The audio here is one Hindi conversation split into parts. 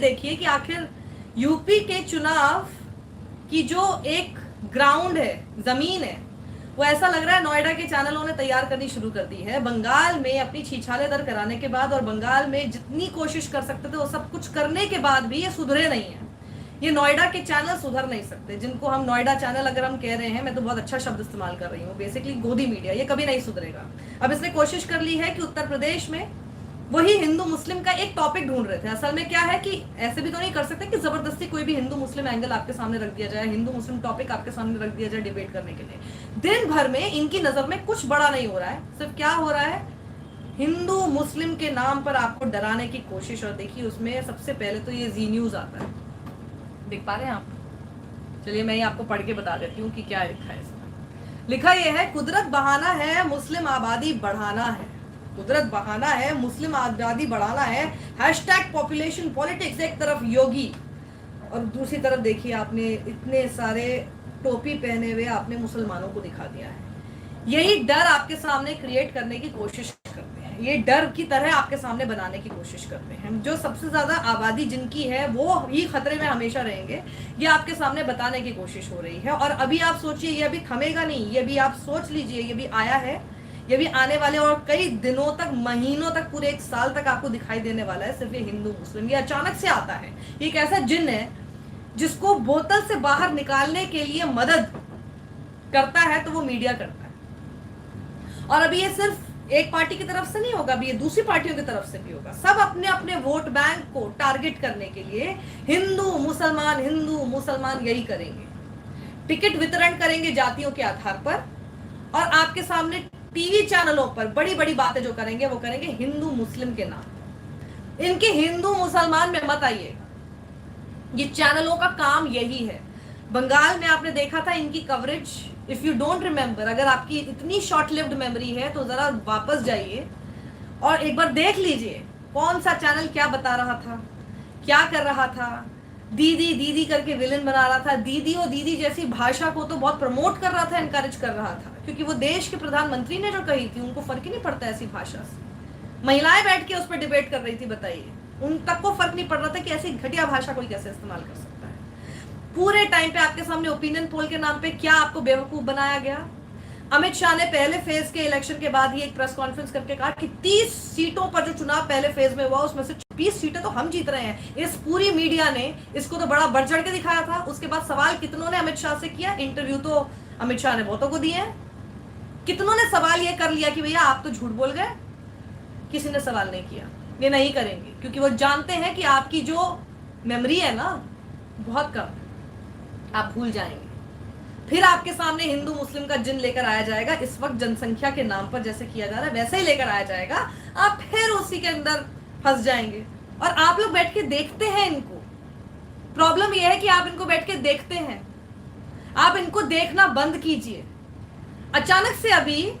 देखिए कि आखिर यूपी के चुनाव की जो एक ग्राउंड है, जमीन है, वो ऐसा लग रहा है नोएडा के चैनलों ने तैयार करनी शुरू कर दी है। बंगाल में अपनी छीछाले दर कराने के बाद और बंगाल में जितनी कोशिश कर सकते थे वो सब कुछ करने के बाद भी ये सुधरे नहीं है। ये नोएडा के चैनल सुधर नहीं सकते, जिनको हम नोएडा चैनल अगर हम कह रहे हैं, मैं तो बहुत अच्छा शब्द इस्तेमाल कर रही हूँ, बेसिकली गोदी मीडिया, ये कभी नहीं सुधरेगा। अब इसने कोशिश कर ली है कि उत्तर प्रदेश में वही हिंदू मुस्लिम का एक टॉपिक ढूंढ रहे थे। असल में क्या है कि ऐसे भी तो नहीं कर सकते कि जबरदस्ती कोई भी हिंदू मुस्लिम एंगल आपके सामने रख दिया जाए, हिंदू मुस्लिम टॉपिक आपके सामने रख दिया जाए डिबेट करने के लिए। दिन भर में इनकी नजर में कुछ बड़ा नहीं हो रहा है, सिर्फ क्या हो रहा है, हिंदू मुस्लिम के नाम पर आपको डराने की कोशिश। और देखिए उसमें सबसे पहले तो ये जी न्यूज आता है, देख पा रहे हैं आप? चलिए मैं ही आपको पढ़ के बता देती हूँ कि क्या लिखा है इसमें। लिखा यह है, कुदरत बहाना है, मुस्लिम आबादी बढ़ाना है। कुदरत बहाना है, मुस्लिम आबादी बढ़ाना है, हैशटैग पॉपुलेशन पॉलिटिक्स। एक तरफ योगी और दूसरी तरफ देखिए आपने इतने सारे टोपी पहने हुए आपने मुसलमानों को दिखा दिया है। यही डर आपके सामने क्रिएट करने की कोशिश करते हैं, ये डर की तरह आपके सामने बनाने की कोशिश करते हैं। जो सबसे ज्यादा आबादी जिनकी है वो ही खतरे में हमेशा रहेंगे, ये आपके सामने बताने की कोशिश हो रही है। और अभी आप सोचिए, ये अभी थमेगा नहीं, ये भी आप सोच लीजिए, ये भी आया है, ये भी आने वाले और कई दिनों तक, महीनों तक, पूरे एक साल तक आपको दिखाई देने वाला है। सिर्फ ये हिंदू मुस्लिम, ये अचानक से आता है। ये एक ऐसा जिन है जिसको बोतल से बाहर निकालने के लिए मदद करता है तो वो मीडिया करता है। और अभी ये सिर्फ एक पार्टी की तरफ से नहीं होगा, अभी ये दूसरी पार्टियों की तरफ से भी होगा। सब अपने अपने वोट बैंक को टारगेट करने के लिए हिंदू मुसलमान यही करेंगे। टिकट वितरण करेंगे जातियों के आधार पर, और आपके सामने टीवी चैनलों पर बड़ी बड़ी बातें जो करेंगे वो करेंगे हिंदू मुस्लिम के नाम। इनके हिंदू मुसलमान में मत आइए, ये चैनलों का काम यही है। बंगाल में आपने देखा था इनकी coverage, if you don't remember, अगर आपकी इतनी शॉर्ट लिव्ड मेमोरी है तो जरा वापस जाइए और एक बार देख लीजिए कौन सा चैनल क्या बता रहा था, क्या कर रहा था। दीदी दीदी करके विलन बना रहा था, दीदी और दीदी जैसी भाषा को तो बहुत प्रमोट कर रहा था, एनकरेज कर रहा था, क्योंकि वो देश के प्रधानमंत्री ने जो कही थी, उनको फर्क ही नहीं पड़ता ऐसी भाषा से। महिलाएं बैठ के उस पर डिबेट कर रही थी, बताइए, उन तक को फर्क नहीं पड़ रहा था कि ऐसी घटिया भाषा कोई कैसे इस्तेमाल कर सकता है। पूरे टाइम पे आपके सामने ओपिनियन पोल के नाम पे क्या आपको बेवकूफ बनाया गया। अमित शाह ने पहले फेज के इलेक्शन के बाद ही एक प्रेस कॉन्फ्रेंस करके कहा कि 30 सीटों पर जो चुनाव पहले फेज में हुआ उसमें से 20 सीटें तो हम जीत रहे हैं। इस पूरी मीडिया ने इसको तो बड़ा बढ़ चढ़ के दिखाया था। उसके बाद सवाल कितनों ने अमित शाह से किया, इंटरव्यू तो अमित शाह ने बहुतों को दिए हैं। कितनों ने सवाल ये कर लिया कि भैया आप तो झूठ बोल गए, किसी ने सवाल नहीं किया। ये नहीं करेंगे क्योंकि वो जानते हैं कि आपकी जो मेमोरी है ना बहुत कम, आप भूल जाएंगे। फिर आपके सामने हिंदू मुस्लिम का जिन लेकर आया जाएगा, इस वक्त जनसंख्या के नाम पर जैसे किया जा रहा है वैसे ही लेकर आया जाएगा। आप फिर उसी के अंदर फंस जाएंगे और आप लोग बैठ के देखते हैं इनको। प्रॉब्लम यह है कि आप इनको बैठ के देखते हैं, आप इनको देखना बंद कीजिए। अचानक से अभी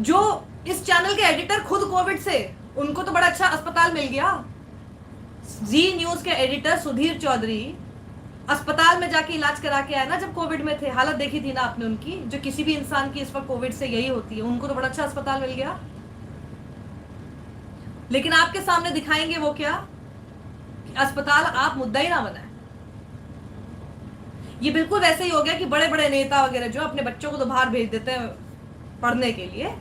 जो इस चैनल के एडिटर खुद कोविड से, उनको तो बड़ा अच्छा अस्पताल मिल गया। जी न्यूज के एडिटर सुधीर चौधरी अस्पताल में जाके इलाज करा के आए ना, जब कोविड में थे। हालत देखी थी ना आपने उनकी, जो किसी भी इंसान की इस वक्त कोविड से यही होती है। उनको तो बड़ा अच्छा अस्पताल मिल गया, लेकिन आपके सामने दिखाएंगे वो क्या, अस्पताल आप मुद्दा ही ना बनाए। ये बिल्कुल वैसे ही हो गया कि बड़े बड़े नेता वगैरह जो अपने बच्चों को तो बाहर भेज देते हैं पढ़ने के लिए,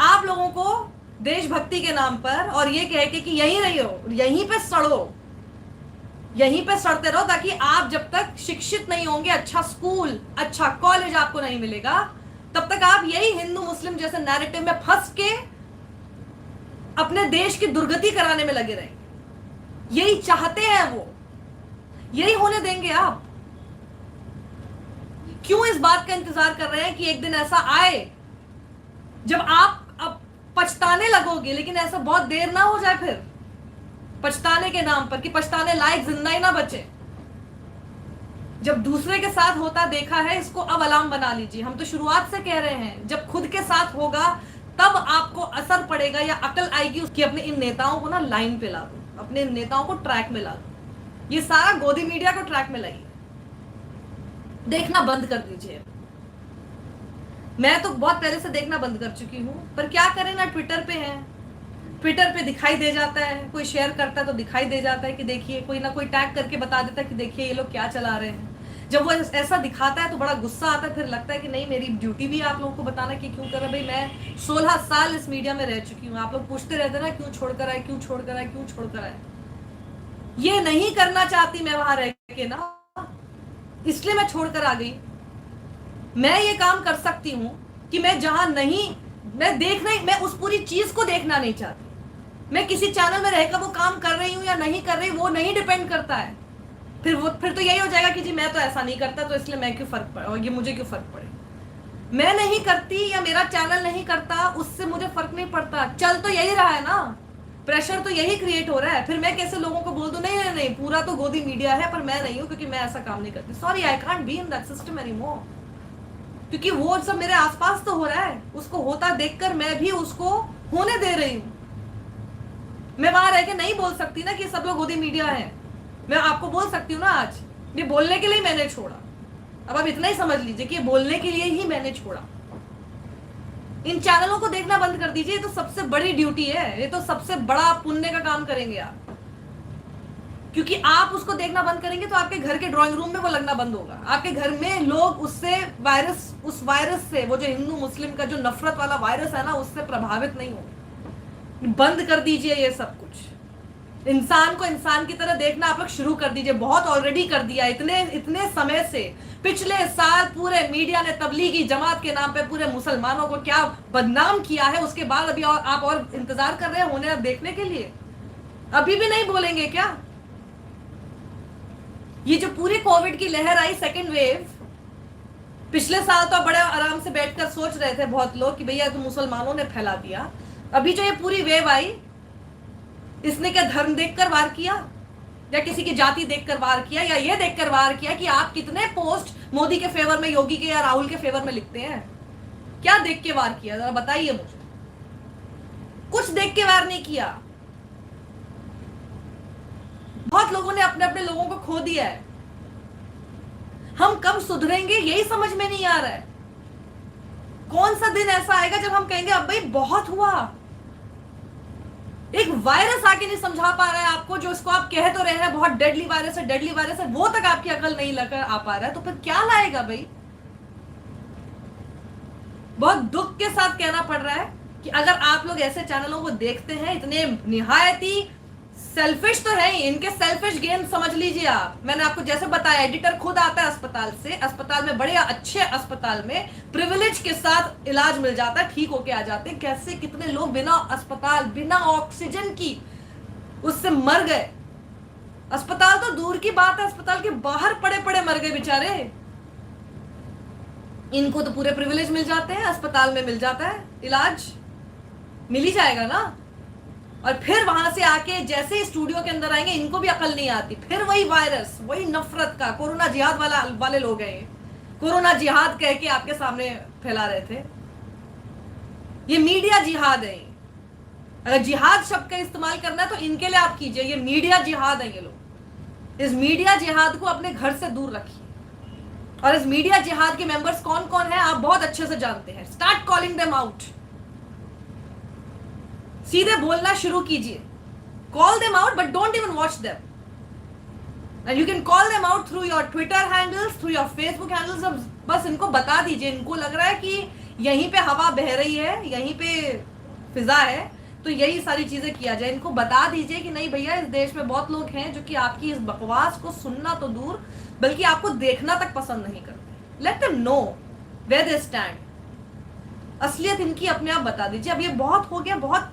आप लोगों को देशभक्ति के नाम पर और ये कह के कि यहीं रहियो, यहीं पे सड़ो, यहीं पे सड़ते रहो, ताकि आप जब तक शिक्षित नहीं होंगे, अच्छा स्कूल, अच्छा कॉलेज आपको नहीं मिलेगा, तब तक आप यही हिंदू मुस्लिम जैसे नैरेटिव में फंस के अपने देश की दुर्गति कराने में लगे रहेंगे। यही चाहते हैं वो, यही होने देंगे आप? क्यों इस बात का इंतजार कर रहे हैं कि एक दिन ऐसा आए जब आप अब पछताने लगोगे, लेकिन ऐसा बहुत देर ना हो जाए फिर पछताने के नाम पर, कि पछताने लायक जिंदा ही ना बचे। जब दूसरे के साथ होता देखा है, इसको अब अलार्म बना लीजिए। हम तो शुरुआत से कह रहे हैं, जब खुद के साथ होगा तब आपको असर पड़ेगा या अकल आएगी उसकी। अपने इन नेताओं को ना लाइन पे ला दो, अपने इन नेताओं को ट्रैक में ला दो। ये सारा गोदी मीडिया को ट्रैक में लाइए, देखना बंद कर दीजिए। मैं तो बहुत पहले से देखना बंद कर चुकी हूं, पर क्या करें ना, ट्विटर पे हैं ट्विटर पे दिखाई दे जाता है, कोई शेयर करता है तो दिखाई दे जाता है कि देखिए, कोई ना कोई टैग करके बता देता है कि देखिए ये लोग क्या चला रहे हैं। जब वो ऐसा दिखाता है तो बड़ा गुस्सा आता है, फिर लगता है कि नहीं, मेरी ड्यूटी भी है आप लोगों को बताना कि क्यों कर रहा है। भाई मैं 16 साल इस मीडिया में रह चुकी हूँ, आप लोग पूछते रहते ना क्यों छोड़कर आए, क्यों छोड़कर आए, क्यों छोड़कर आए। ये नहीं करना चाहती मैं वहां रह के ना, इसलिए मैं छोड़कर आ गई। मैं ये काम कर सकती हूँ कि मैं जहां नहीं, मैं उस पूरी चीज को देखना नहीं चाहती। मैं किसी चैनल में रहकर वो काम कर रही हूँ या नहीं कर रही, वो नहीं डिपेंड करता है। फिर तो यही हो जाएगा कि जी मैं तो ऐसा नहीं करता, तो इसलिए मैं क्यों फर्क पड़े, और ये मुझे क्यों फर्क पड़े। मैं नहीं करती या मेरा चैनल नहीं करता, उससे मुझे फर्क नहीं पड़ता। चल तो यही रहा है ना, प्रेशर तो यही क्रिएट हो रहा है। फिर मैं कैसे लोगों को बोल दूं नहीं नहीं नहीं, पूरा तो गोदी मीडिया है, पर मैं नहीं हूं क्योंकि मैं ऐसा काम नहीं करती। Sorry, I can't be in that system anymore, क्योंकि वो सब मेरे आसपास तो हो रहा है, उसको होता देखकर मैं भी उसको होने दे रही हूं। मैं वहां रह के नहीं बोल सकती ना कि सब लोग गोदी मीडिया है। मैं आपको बोल सकती हूँ ना, आज ये बोलने के लिए मैंने छोड़ा। अब आप इतना ही समझ लीजिए कि बोलने के लिए ही मैंने छोड़ा। इन चैनलों को देखना बंद कर दीजिए, ये तो सबसे बड़ी ड्यूटी है, ये तो सबसे बड़ा पुण्य का काम करेंगे आप, क्योंकि आप उसको देखना बंद करेंगे तो आपके घर के ड्राइंग रूम में वो लगना बंद होगा। आपके घर में लोग उस वायरस से, वो जो हिंदू मुस्लिम का जो नफरत वाला वायरस है ना, उससे प्रभावित नहीं होंगे। बंद कर दीजिए ये सब कुछ। इंसान को इंसान की तरह देखना आप लोग शुरू कर दीजिए। बहुत ऑलरेडी कर दिया, इतने समय से। पिछले साल पूरे मीडिया ने तबलीगी जमात के नाम पे पूरे मुसलमानों को क्या बदनाम किया है, उसके बाद अभी आप और इंतजार कर रहे हैं होने देखने के लिए? अभी भी नहीं बोलेंगे क्या? ये जो पूरी कोविड की लहर आई, सेकेंड वेव, पिछले साल तो बड़े आराम से बैठकर सोच रहे थे बहुत लोग कि भैया तो मुसलमानों ने फैला दिया। अभी जो ये पूरी वेव आई, इसने क्या धर्म देखकर वार किया, या किसी की जाति देखकर वार किया, या ये देखकर वार किया कि आप कितने पोस्ट मोदी के फेवर में, योगी के या राहुल के फेवर में लिखते हैं? क्या देख के वार किया, जरा बताइए मुझे। कुछ देख के वार नहीं किया। बहुत लोगों ने अपने अपने लोगों को खो दिया है। हम कब सुधरेंगे यही समझ में नहीं आ रहा है। कौन सा दिन ऐसा आएगा जब हम कहेंगे अब भाई बहुत हुआ। एक वायरस आके नहीं समझा पा रहा है आपको, जो इसको आप कह तो रहे हैं बहुत डेडली वायरस है, डेडली वायरस है, वो तक आपकी अकल नहीं लेकर आ पा रहा है, तो फिर क्या लाएगा भाई? बहुत दुख के साथ कहना पड़ रहा है कि अगर आप लोग ऐसे चैनलों को देखते हैं, इतने निहायती सेल्फिश तो है ही, इनके सेल्फिश गेम समझ लीजिए आप। मैंने आपको जैसे बताया, एडिटर खुद आता है अस्पताल से, अस्पताल में बड़े अच्छे अस्पताल में प्रिविलेज के साथ इलाज मिल जाता है, ठीक होके आ जाते हैं। कैसे कितने लोग बिना अस्पताल, बिना ऑक्सीजन की उससे मर गए। अस्पताल तो दूर की बात है, अस्पताल के बाहर पड़े पड़े मर गए बेचारे। इनको तो पूरे प्रिविलेज मिल जाते हैं, अस्पताल में मिल जाता है इलाज, मिल ही जाएगा ना। और फिर वहां से आके जैसे स्टूडियो के अंदर आएंगे, इनको भी अकल नहीं आती, फिर वही वायरस, वही नफरत का कोरोना जिहाद वाले लोग हैं। कोरोना जिहाद कह के आपके सामने फैला रहे थे। ये मीडिया जिहाद है। अगर जिहाद शब्द का इस्तेमाल करना है तो इनके लिए आप कीजिए, ये मीडिया जिहाद है ये लोग। इस मीडिया जिहाद को अपने घर से दूर रखिए। और इस मीडिया जिहाद के मेंबर्स कौन कौन है आप बहुत अच्छे से जानते हैं। Start calling them out. सीधे बोलना शुरू कीजिए। Call them out, but don't even watch them. And you can call them out through your Twitter handles, through your Facebook handles. बस इनको बता दीजिए, इनको लग रहा है कि यहीं पे हवा बह रही है, यहीं पे फिजा है, तो यही सारी चीजें किया जाए। इनको बता दीजिए कि नहीं भैया, इस देश में बहुत लोग हैं जो कि आपकी इस बकवास को सुनना तो दूर, बल्कि आपको देखना तक पसंद नहीं करते। Let them know where they stand. असलियत इनकी अपने आप बता दीजिए। अब ये बहुत हो गया, बहुत